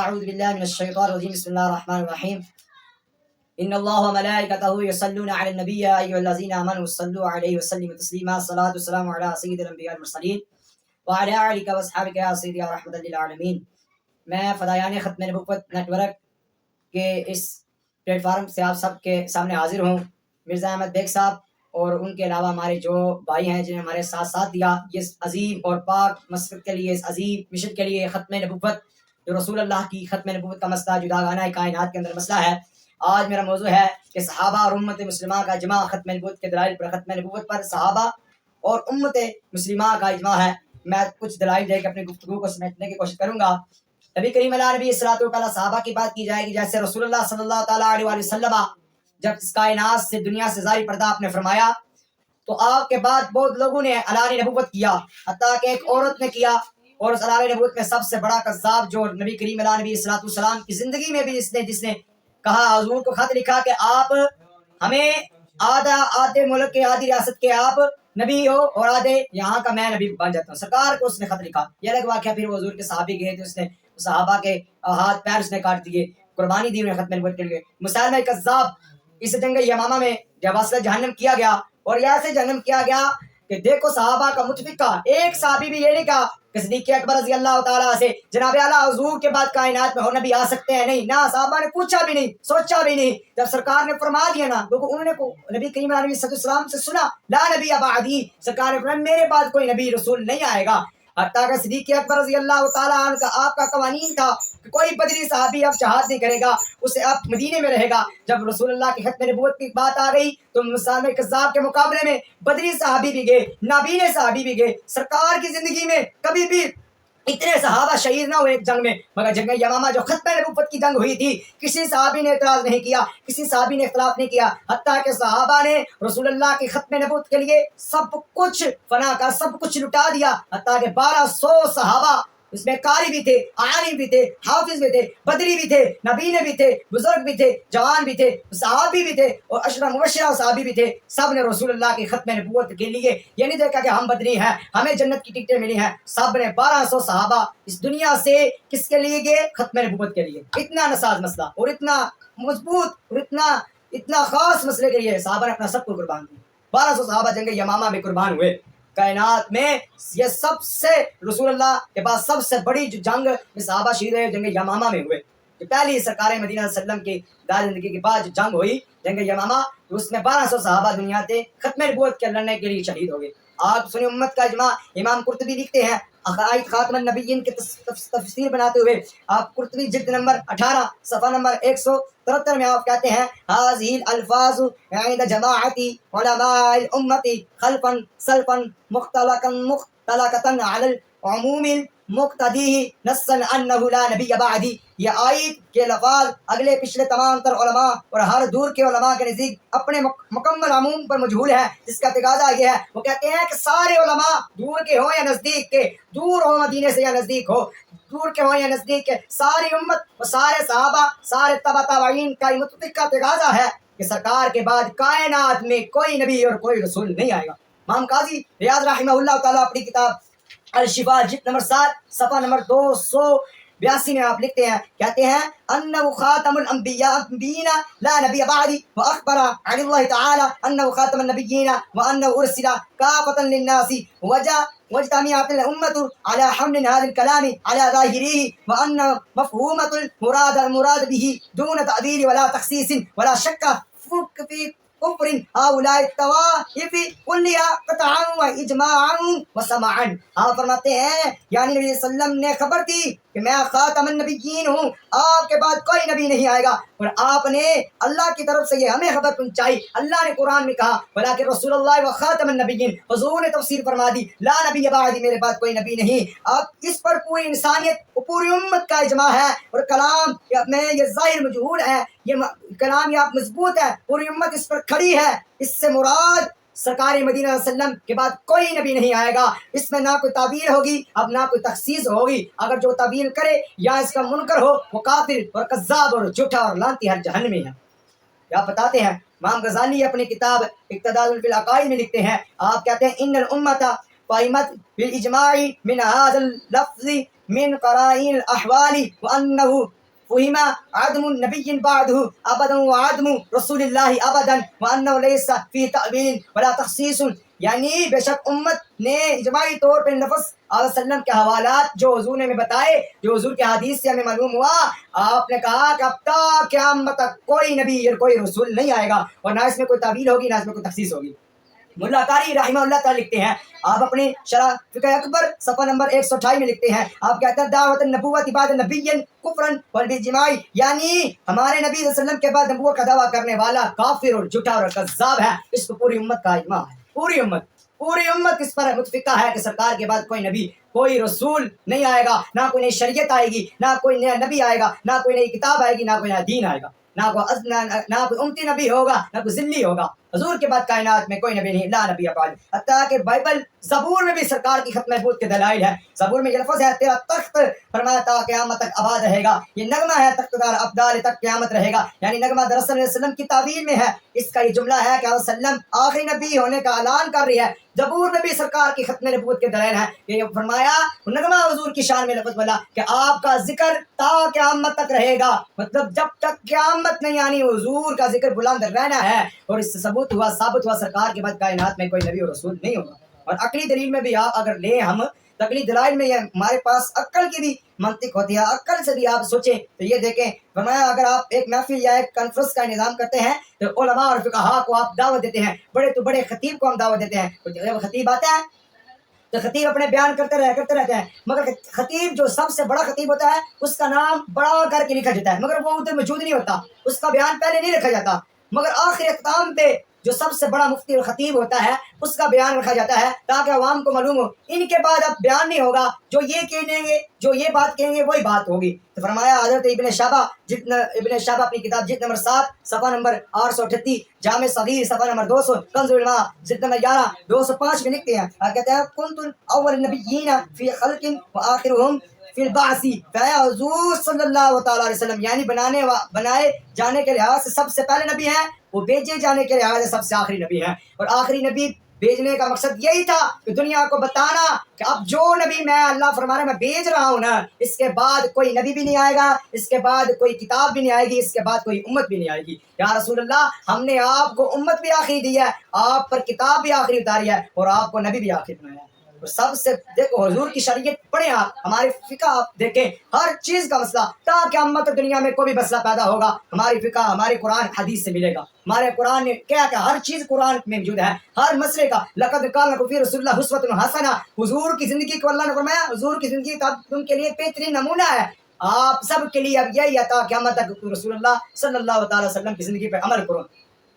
اعوذ باللہ من الشیطان الرجیم بسم اللہ الرحمن الرحیم ان اللہ وملائکتہ یصلون علی النبی یا ایھا الذین آمنوا صلوا علیہ وسلموا تسلیما الصلاۃ والسلام علی سید الانبیاء والمرسلین وعلی آلہ واصحابہ یا سیدی رحمۃ للعالمین۔ میں فدایان ختم نبوت نیٹ ورک کے اس پلیٹ فارم سے آپ سب کے سامنے حاضر ہوں۔ مرزا احمد بیگ صاحب اور ان کے علاوہ ہمارے جو بھائی ہیں جنہیں ہمارے ساتھ دیا اس عظیم اور پاک مسجد کے لیے، اس عظیم مشن کے لیے، ختم نبوت جو رسول اللہ کی ختم نبوت کا مسئلہ جداگانہ کائنات کے اندر مسئلہ ہے۔ آج میرا موضوع ہے کہ صحابہ اور امت مسلمہ کا اجماع ختم نبوت کے دلائل پر۔ ختم نبوت پر صحابہ اور امت مسلمہ کا اجماع ہے۔ میں کچھ دلائل دے کے اپنی گفتگو کو سمیٹنے کی کوشش کروں گا۔ نبی کریم علیہ نبی الصلوۃ والسلام صحابہ کی بات کی جائے گی، جیسے رسول اللہ صلی اللہ تعالیٰ علیہ وسلم جب اس کائنات سے دنیا سے ظاہر پردہ آپ نے فرمایا تو آپ کے بعد بہت لوگوں نے اعلان نبوت کیا، حتیٰ کہ ایک عورت نے کیا، اور اس اعلان نبوت میں سب سے بڑا کذاب جو نبی کریم علیہ نبی الصلوۃ والسلام کی زندگی میں بھی جس نے کہا، حضور کو خط لکھا کہ آپ ہمیں آدھے ملک کے، آدھی ریاست کے آپ نبی ہو اور آدھے یہاں کا میں نبی بن جاتا ہوں۔ سرکار کو اس نے خط لکھا۔ یہ الگ واقعہ پھر وہ حضور کے صحابی گئے تو اس نے صحابہ کے ہاتھ پیر اس نے کاٹ دیے، قربانی دی انہیں ختم نبوت کے لیے۔ مسیلمہ کذاب اس جنگ یمامہ میں جب واسطہ جہنم کیا گیا، اور یہاں سے جہنم کیا گیا کہ دیکھو صحابہ کا متفقہ ایک صحابی بھی یہ نہیں کہا کہ صدیق اکبر رضی اللہ تعالیٰ سے جناب اعلیٰ حضور کے بعد کائنات میں اور نبی آ سکتے ہیں، نہیں، نہ صحابہ نے پوچھا بھی نہیں، سوچا بھی نہیں۔ جب سرکار نے فرما دیا نا، لوگوں انہوں نے نبی کریم علیہ السلام سے سنا، لا نبی بعدی، سرکار نے فرمایا میرے بعد کوئی نبی رسول نہیں آئے گا۔ حتیٰ کہ صدیق اکبر رضی اللہ تعالیٰ عنہ کا آپ کا قوانین تھا کہ کوئی بدری صحابی اب شہادت نہیں کرے گا، اسے اب مدینے میں رہے گا۔ جب رسول اللہ کی ختم نبوت کی بات آ گئی تو مسلمہ کذاب کے مقابلے میں بدری صحابی بھی گئے، نابینے صحابی بھی گئے۔ سرکار کی زندگی میں کبھی بھی اتنے صحابہ شہید نہ ہوئے ایک جنگ میں، مگر جنگ یمامہ جو ختم نبوت کی جنگ ہوئی تھی، کسی صحابی نے اعتراض نہیں کیا، کسی صحابی نے اختلاف نہیں کیا، حتیٰ کہ صحابہ نے رسول اللہ کی ختم نبوت کے لیے سب کچھ فنا کا، سب کچھ لٹا دیا۔ حتیٰ کہ 1200 صحابہ، اس میں قاری بھی تھے، عالم بھی تھے، حافظ بھی تھے، بدری بھی تھے، نبینے بھی تھے، بزرگ بھی تھے، جوان بھی تھے، صحابی بھی تھے اور عشرہ مبشرہ صحابی بھی تھے۔ سب نے رسول اللہ کی ختم نبوت کے لیے یہ نہیں دیکھا کہ ہم بدری ہیں، ہمیں جنت کی ٹکٹیں ملی ہیں۔ سب نے 1200 صحابہ اس دنیا سے کس کے لیے گئے؟ ختم نبوت کے لیے۔ اتنا نساز مسئلہ اور اتنا مضبوط اور اتنا خاص مسئلے کے لیے صحابہ نے اپنا سب کو قربان کیا۔ 1200 صحابہ جنگ یمامہ میں قربان ہوئے۔ کائنات میں یہ سب سے رسول اللہ کے بعد سب سے بڑی جو جنگ میں صحابہ شہید ہوئے جنگ یمامہ میں ہوئے۔ جو پہلی سرکار مدینہ صلی اللہ علیہ وسلم کی دار زندگی کے بعد جو جنگ ہوئی جنگ یمامہ، اس میں 1200 صحابہ دنیا سے ختم نبوت کے لڑنے کے لیے شہید ہو گئے۔ آپ سنیں امت کا اجماع۔ امام قرطبی لکھتے ہیں عقائد خاتم النبیین کی تفسیر بناتے ہوئے، آپ قرطبی جلد نمبر 18 صفحہ نمبر 173 میں آپ کہتے ہیں، هذه الفاظ عند جماعت علماء الامت خلفا سلفا مختلقة على العموم مقتدی نصا انه لا نبی بعدی۔ یہ آیت کے لفاظ اگلے پچھلے تمام تر علماء اور ہر دور کے علماء کے نزدیک اپنے مکمل عموم پر مجھول ہے، جس کا تقاضا یہ ہے، وہ کہتے ہیں کہ سارے علماء دور کے ہوں یا نزدیک کے، دور ہو مدینے سے یا نزدیک ہو، دور کے ہوں یا نزدیک کے، ساری امت اور سارے صحابہ، سارے تبع تابعین کا متفقہ تقاضا ہے کہ سرکار کے بعد کائنات میں کوئی نبی اور کوئی رسول نہیں آئے گا۔ امام قاضی ریاض رحمہ اللہ تعالیٰ اپنی کتاب الشفا جلد نمبر 7 صفحہ نمبر 282 میں آپ لکھتے ہیں، کہتے ہیں انه خاتم الانبیاء لا نبی بعدی واخبر عن اللہ تعالی انه خاتم النبیین وانه ارسل کافۃ للناس واجتمعت الامة على حمل هذا الكلام على ظاهره وان مفهومة المراد به دون تعديل ولا تخصيص ولا شك في کفر هؤلاء الطوائف کلها قطعا و اجماعا و سمعا۔ آپ فرماتے ہیں یعنی نبی صلی اللہ علیہ وسلم نے خبر دی کہ میں خاتم النبیین ہوں، آپ کے بعد کوئی نبی نہیں آئے گا، اور آپ نے اللہ کی طرف سے یہ ہمیں خبر پہنچائی۔ اللہ نے قرآن میں کہا ولیکن رسول اللہ و خاتم النبیین، حضور نے تفسیر فرما دی لا نبی بعدی، میرے بعد کوئی نبی نہیں۔ اب اس پر پوری انسانیت اور پوری امت کا اجماع ہے، اور کلام میں یہ ظاہر مجہول ہے، یہ کلام یہ مضبوط ہے، پوری امت اس پر کھڑی ہے۔ اس سے مراد سرکار مدینہ صلی اللہ علیہ وسلم کے بعد کوئی نبی نہیں آئے گا۔ اس میں نہ کوئی تعبیر ہوگی، اب نہ کوئی تخصیص ہوگی۔ اگر جو تعبیر کرے یا اس کا منکر ہو، وہ کافر اور کذاب اور جھوٹا اور لعنتی ہر جہنمی ہے۔ یا بتاتے ہیں امام غزالی اپنی کتاب اقتداء فی العقائد میں لکھتے ہیں، آپ کہتے ہیں ان الامت قائمت بالاجماع من هذا اللفظ من قرائن الاحوال وانه فہم عدم النبی بعدہ ابدا وعدم رسول اللہ ابدا وانہ لیس فی تعویل ولا تخصیص، یعنی بے شک امت نے اجماعی طور پر لفظ علیہ وسلم کے حوالات جو حضور نے ہمیں بتائے، جو حضور کے حدیث سے ہمیں معلوم ہوا، آپ نے کہا کہ اب تا قیامت تک کوئی نبی اور کوئی رسول نہیں آئے گا، اور نہ اس میں کوئی تعویل ہوگی، نہ اس میں کوئی تخصیص ہوگی۔ ملا قاری رحمہ اللہ تعالی لکھتے ہیں، آپ اپنی شرح فقہ اکبر صفحہ نمبر 128 میں لکھتے ہیں، آپ کہتے ہیں دعوت النبوت بعد نبی کفرا والبجماع، یعنی ہمارے نبی صلی اللہ علیہ وسلم کے بعد نبوت کا دعویٰ کرنے والا کافر اور جھوٹا اور کذاب ہے۔ اس کو پوری امت کا اجماع ہے، پوری امت اس پر متفقہ ہے کہ سرکار کے بعد کوئی نبی کوئی رسول نہیں آئے گا، نہ کوئی نئی شریعت آئے گی، نہ کوئی نیا نبی آئے گا، نہ کوئی نئی کتاب آئے گی، نہ کوئی نیا دین آئے گا، نہ کوئی امتی نبی ہوگا، نہ کوئی ذلی ہوگا۔ حضور کے بعد کائنات میں کوئی نبی نہیں، لا نبی بعد۔ حتیٰ کہ بائبل زبور میں بھی سرکار کی ختم نبوت کے دلائل ہے۔ زبور میں یہ لفظ ہے، تیرا تخت فرمایا تا قیامت تک آباد رہے گا، یہ نغمہ ہے تخت دار ابدال تک قیامت رہے گا، یعنی نغمہ دراصل علیہ وسلم کی تعویل میں ہے۔ اس کا یہ جملہ ہے کہ علیہ وسلم آخری نبی ہونے کا اعلان کر رہی ہے۔ زبور میں بھی سرکار کی ختم نبوت کے دلائل ہیں، یہ فرمایا نغمہ حضور کی شان میں لفظ بولا کہ آپ کا ذکر تا قیامت تک رہے گا، مطلب جب تک قیامت نہیں آنی حضور کا ذکر بلند رہنا ہے۔ اور اس سے ثابت ہوا سرکار کے بعد کائنات میں کوئی نبی اور رسول نہیں ہوگا۔ اور عقلی دلیل میں بھی آپ اگر لیں، ہم عقلی دلائل میں یہ ہمارے پاس عقل کی بھی منطق ہوتی ہے، عقل سے بھی آپ سوچیں تو یہ دیکھیں، فرمایا اگر آپ ایک محفل یا ایک کانفرنس کا انتظام کرتے ہیں تو علماء اور فقہاء کو آپ دعوت دیتے ہیں، بڑے تو بڑے خطیب کو ہم دعوت دیتے ہیں، جب خطیب آتا ہے تو خطیب اپنے بیان کرتے رہتے ہیں، مگر خطیب جو سب سے بڑا خطیب ہوتا ہے اس کا نام بڑا کر کے لکھا جاتا ہے، مگر وہ ادھر موجود نہیں ہوتا، اس کا بیان پہلے نہیں رکھا جاتا، مگر آخر اختتام پہ جو سب سے بڑا مفتی اور خطیب ہوتا ہے اس کا بیان رکھا جاتا ہے تاکہ عوام کو معلوم ہو ان کے بعد اب بیان نہیں ہوگا، جو یہ کہیں گے، جو یہ بات کہیں گے وہی بات ہوگی۔ تو فرمایا حضرت ابن شعبہ اپنی کتاب جلد نمبر 7 صفحہ نمبر 838، جامع صغیر صفحہ نمبر 200، کنز العلماء جلد نمبر 11 205 میں لکھتے ہیں، کہتے ہیں کنت اول النبیین فی خلق وآخرهم فی البعث، حضور صلی اللہ تعالیٰ علیہ وسلم یعنی بنائے جانے کے لحاظ سے سب سے پہلے نبی ہیں، وہ بھیجے جانے کے لحاظ سے سب سے آخری نبی ہیں، اور آخری نبی بھیجنے کا مقصد یہی تھا کہ دنیا کو بتانا کہ اب جو نبی میں اللہ فرما رہا ہے میں بھیج رہا ہوں نا، اس کے بعد کوئی نبی بھی نہیں آئے گا، اس کے بعد کوئی کتاب بھی نہیں آئے گی، اس کے بعد کوئی امت بھی نہیں آئے گی۔ یا رسول اللہ ہم نے آپ کو امت بھی آخری دی ہے، آپ پر کتاب بھی آخری اتاری ہے، اور آپ کو نبی بھی آخری بنایا ہے۔ اور سب سے دیکھو حضور کی شریعت پڑھیں، آپ ہماری فقہ آپ دیکھیں، ہر چیز کا مسئلہ تاکہ امت دنیا میں کوئی بھی مسئلہ پیدا ہوگا ہماری فقہ ہمارے قرآن حدیث سے ملے گا۔ ہمارے قرآن نے کیا کہ ہر چیز قرآن میں موجود ہے، ہر مسئلے کا لقد کان لکم فی رسول اللہ اسوۃ حسنہ، حضور کی زندگی کو اللہ نے فرمایا حضور کی زندگی تم کے لیے بہترین نمونہ ہے، آپ سب کے لیے اب یہی عطا قیامت تک رسول اللہ صلی اللہ تعالی وسلم کی زندگی پہ عمل کرو۔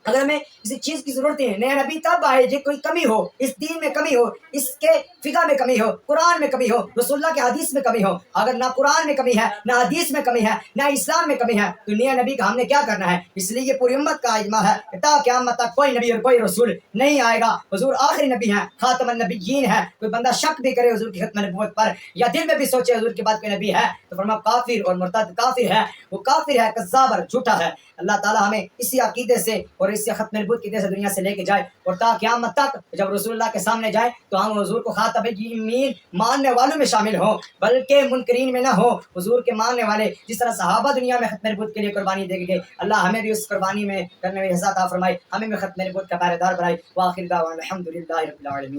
اگر ہمیں کسی چیز کی ضرورت ہے، نیا نبی تب آئے جب کوئی کمی ہو، اس دین میں کمی ہو، اس کے فقہ میں کمی ہو، قرآن میں کمی ہو، رسول اللہ کے حدیث میں کمی ہو۔ اگر نہ قرآن میں کمی ہے، نہ حدیث میں کمی ہے، نہ اسلام میں کمی ہے تو نیا نبی کا ہم نے کیا کرنا ہے؟ اس لیے یہ پوری امت کا اجماع ہے کہ تا قیامت تک کوئی نبی اور کوئی رسول نہیں آئے گا، حضور آخری نبی ہیں، خاتم النبیین ہے۔ کوئی بندہ شک بھی کرے حضور کی ختم نبوت پر یا دل میں بھی سوچے حضور کے بعد کوئی نبی ہے تو فرمایا کافر اور مرتد کافر ہے، وہ کافر ہے، کذاب اور جھوٹا ہے۔ اللہ تعالیٰ ہمیں اسی عقیدے سے اور اسی ختم نبوت کی سے دنیا سے لے کے جائے، اور تا قیامت تک جب رسول اللہ کے سامنے جائے تو ہم حضور کو خاتم النبیین ماننے والوں میں شامل ہوں، بلکہ منکرین میں نہ ہو، حضور کے ماننے والے جس طرح صحابہ دنیا میں ختم نبوت کے لیے قربانی دے گئے، اللہ ہمیں بھی اس قربانی میں کرنے میں حصہ عطا فرمائے، ہمیں بھی ختم نبوت کا پہرے دار بنائے۔ وآخر دعوانا الحمدللہ رب العالمین۔